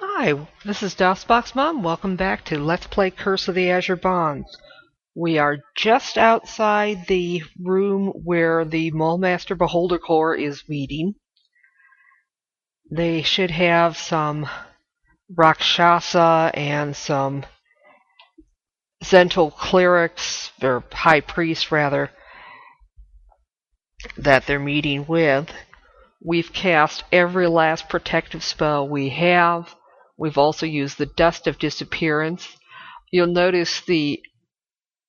Hi, this is DOSBox Mom. Welcome back to Let's Play Curse of the Azure Bonds. We are just outside the room where the Mulmaster Beholder Corps is meeting. They should have some rakhshasa and some Zhentil clerics, or high priests rather, that they're meeting with. We've cast every last protective spell we have. We've also used the Dust of Disappearance. You'll notice the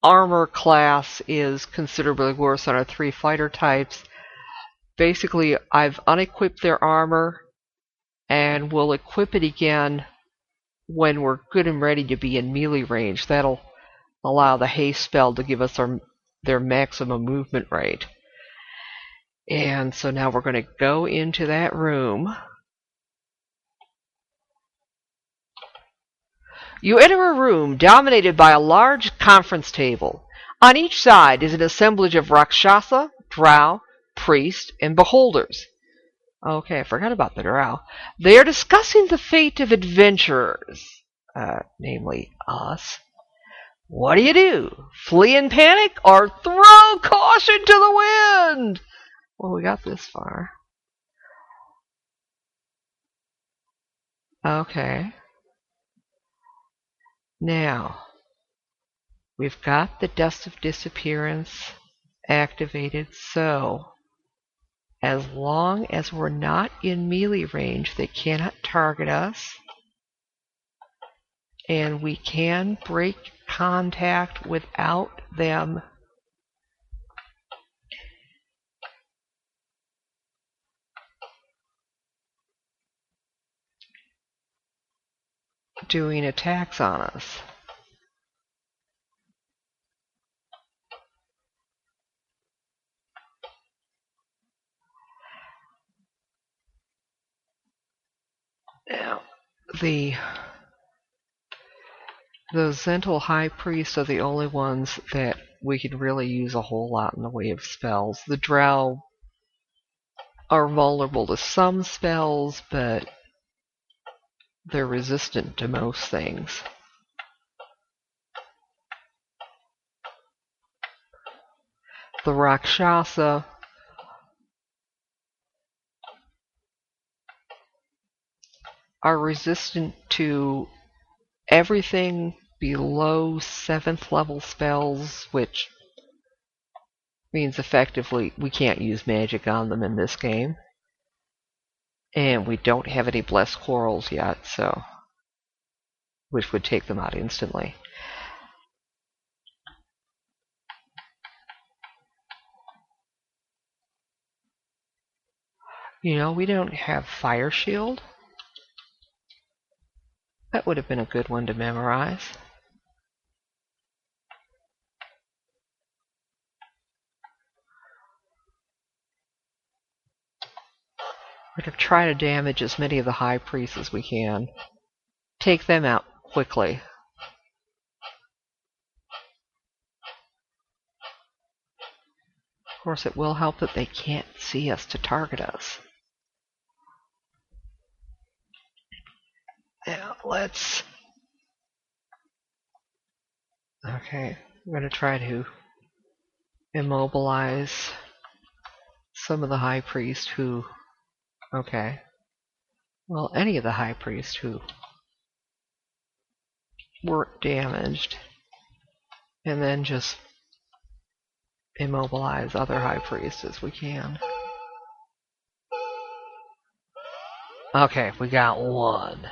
armor class is considerably worse on our 3 fighter types. Basically, I've unequipped their armor, and we'll equip it again when we're good and ready to be in melee range. That'll allow the haste spell to give us their maximum movement rate. And so now we're going to go into that room. You enter a room dominated by a large conference table. On each side is an assemblage of rakhshasa, drow, priests, and beholders. Okay, I forgot about the drow. They are discussing the fate of adventurers, namely us. What do you do? Flee in panic or throw caution to the wind? Well, we got this far. Okay. Now, we've got the Dust of Disappearance activated, so as long as we're not in melee range, they cannot target us. And we can break contact without them doing attacks on us. Now, those Zhentil High Priests are the only ones that we can really use a whole lot in the way of spells. The drow are vulnerable to some spells, but they're resistant to most things. The Rakshasa are resistant to everything below 7th level spells, which means effectively we can't use magic on them in this game. And we don't have any blessed quarrels yet, so which would take them out instantly. You know, we don't have Fire Shield. That would have been a good one to memorize. We're going to try to damage as many of the high priests as we can. Take them out quickly. Of course, it will help that they can't see us to target us. Now, let's... Okay, I'm going to try to immobilize some of the high priests who... Okay. Well, any of the high priests who weren't damaged. And then just immobilize other high priests as we can. Okay, we got one.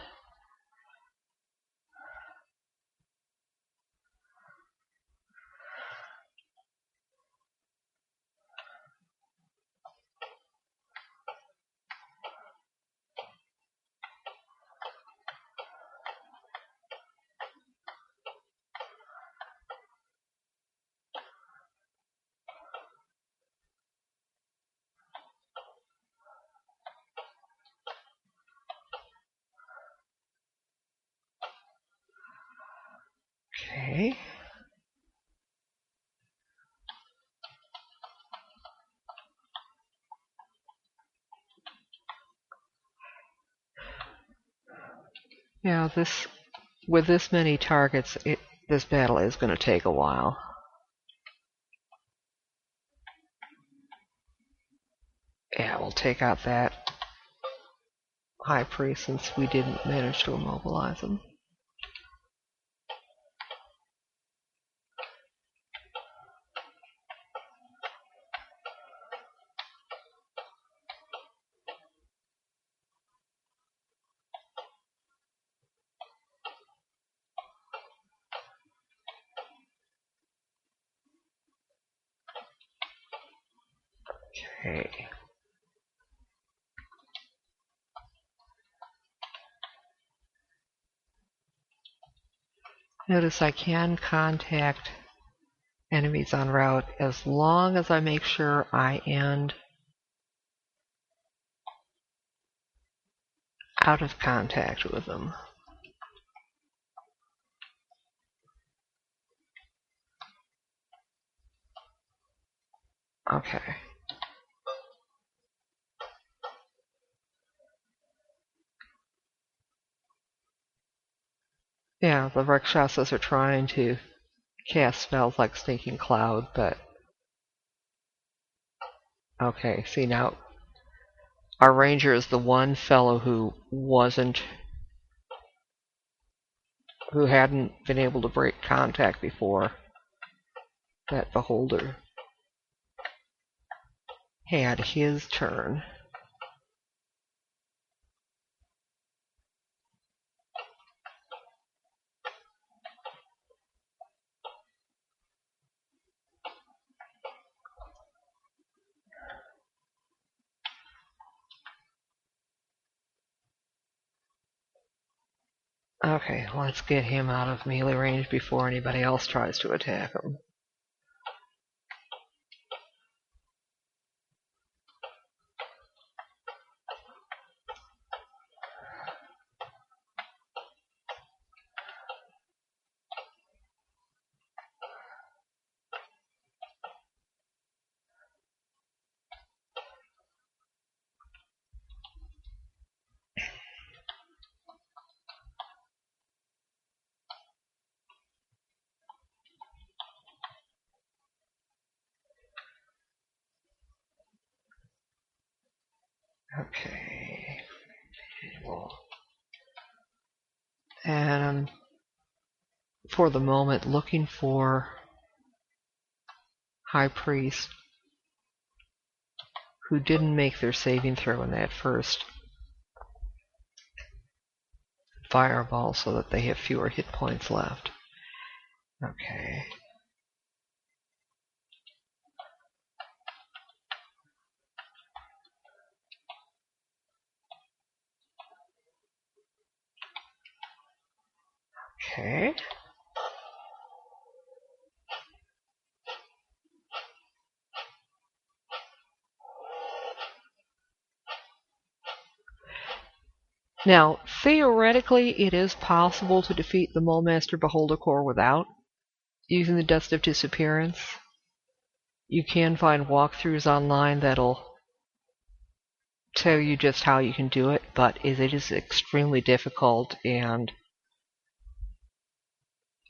Yeah, with this many targets, this battle is going to take a while. Yeah, we'll take out that high priest since we didn't manage to immobilize him. Okay. Notice I can contact enemies en route as long as I make sure I end out of contact with them. Okay. Yeah, the rakshasas are trying to cast spells like Sneaking Cloud, but... Okay, see now, our ranger is the one fellow who hadn't been able to break contact before. That beholder had his turn. Okay, let's get him out of melee range before anybody else tries to attack him. Okay. And I'm, for the moment, looking for High Priest who didn't make their saving throw in that first fireball so that they have fewer hit points left. Okay. Okay. Now, theoretically, it is possible to defeat the Mulmaster Beholder Corps without using the Dust of Disappearance. You can find walkthroughs online that'll tell you just how you can do it, but it is extremely difficult, and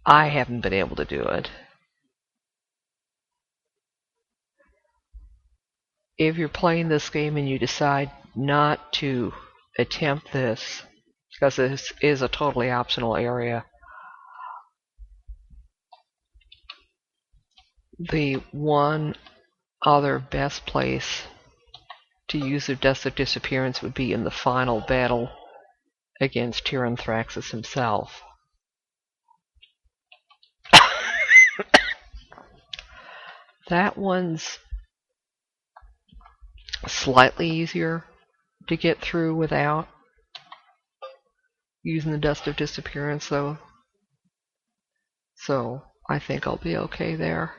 I haven't been able to do it. If you're playing this game and you decide not to attempt this, because this is a totally optional area, the one other best place to use the Dust of Disappearance would be in the final battle against Tyranthraxus himself. That one's slightly easier to get through without using the Dust of Disappearance, though. So I think I'll be okay there.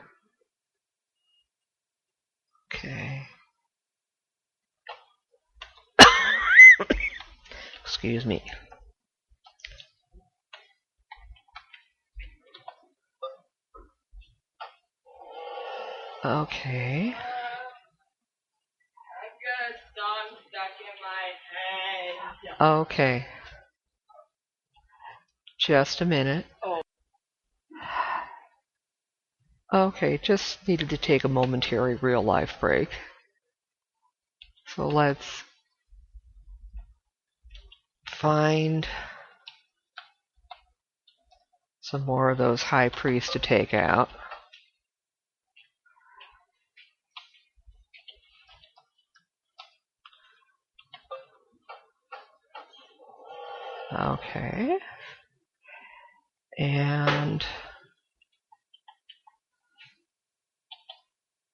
Okay. Excuse me. Okay. Okay. Just a minute. Okay, just needed to take a momentary real-life break. So let's find some more of those high priests to take out. Okay. And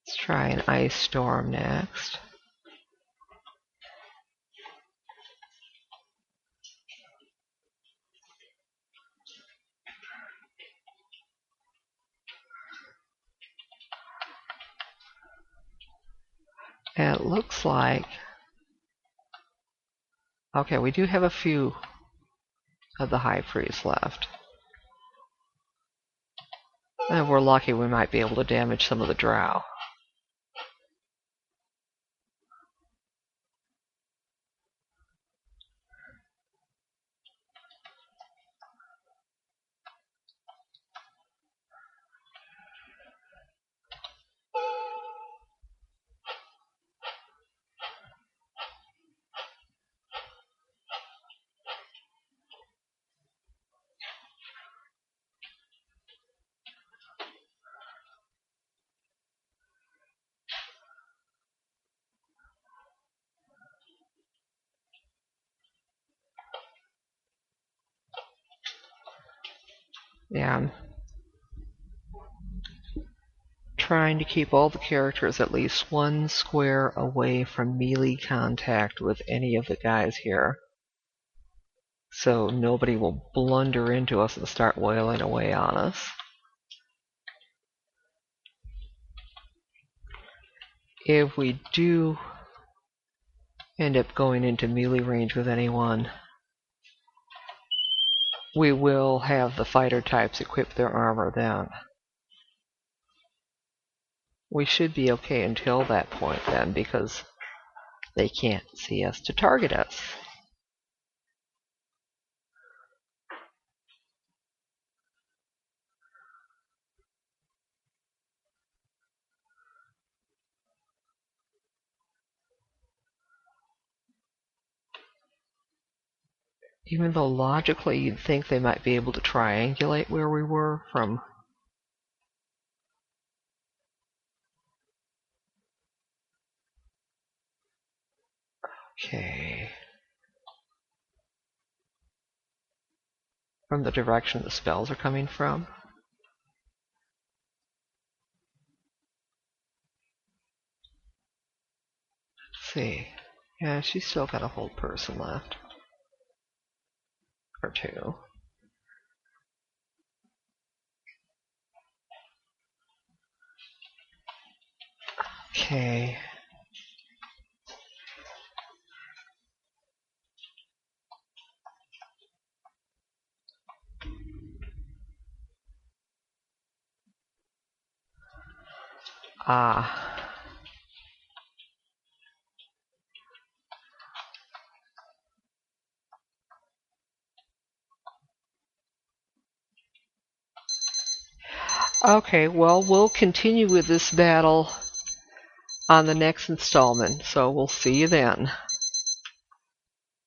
let's try an ice storm next. And it looks like, okay, we do have a few of the high priests left. And if we're lucky, we might be able to damage some of the drow. Yeah, I'm trying to keep all the characters at least one square away from melee contact with any of the guys here, so nobody will blunder into us and start wailing away on us. If we do end up going into melee range with anyone, we will have the fighter types equip their armor then. We should be okay until that point then, because they can't see us to target us. Even though logically you'd think they might be able to triangulate where we were from. Okay. From the direction the spells are coming from. Let's see. Yeah, she's still got a whole person left. Or two. Okay. Okay, well, we'll continue with this battle on the next installment, so we'll see you then.